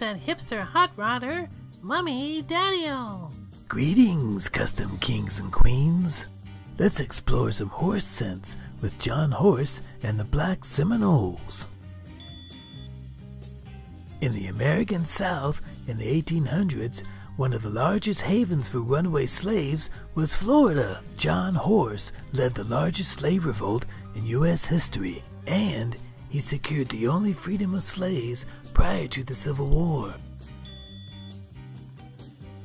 that hipster hot rodder, Mummy Daddy-O. Greetings, custom kings and queens. Let's explore some horse sense with John Horse and the Black Seminoles. In the American South in the 1800s, one of the largest havens for runaway slaves was Florida. John Horse led the largest slave revolt in U.S. history, and he secured the only freedom of slaves prior to the Civil War.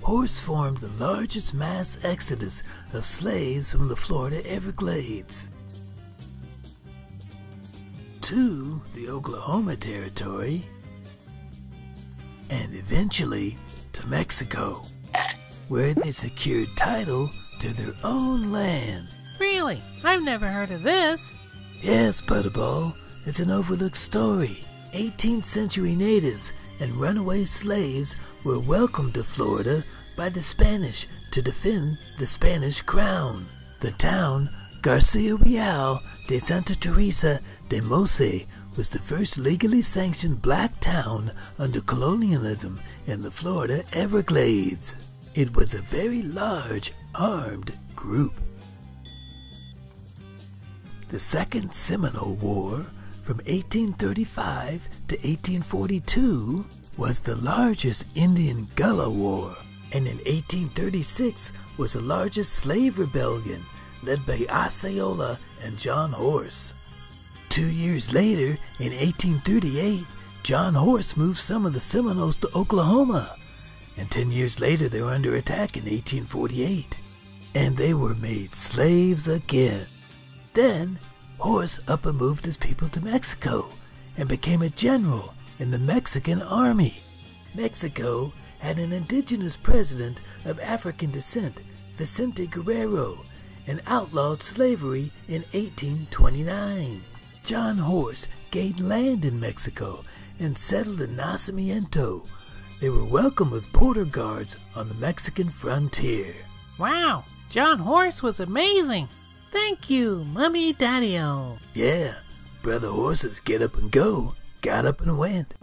Horse formed the largest mass exodus of slaves from the Florida Everglades to the Oklahoma Territory and eventually to Mexico, where they secured title to their own land. Really? I've never heard of this. Yes, Butterball, it's an overlooked story. 18th century natives and runaway slaves were welcomed to Florida by the Spanish to defend the Spanish crown. The town, Garcia Real de Santa Teresa de Mose, was the first legally sanctioned black town under colonialism in the Florida Everglades. It was a very large armed group. The Second Seminole War from 1835 to 1842 was the largest Indian Gullah War, and in 1836 was the largest slave rebellion led by Osceola and John Horse. 2 years later, in 1838, John Horse moved some of the Seminoles to Oklahoma, and 10 years later they were under attack in 1848, and they were made slaves again. Then, Horse up and moved his people to Mexico and became a general in the Mexican army. Mexico had an indigenous president of African descent, Vicente Guerrero, and outlawed slavery in 1829. John Horse gained land in Mexico and settled in Nacimiento. They were welcomed as border guards on the Mexican frontier. Wow, John Horse was amazing. Thank you, Mummy Daddy-O. Yeah, Brother Horse's get up and go got up and went.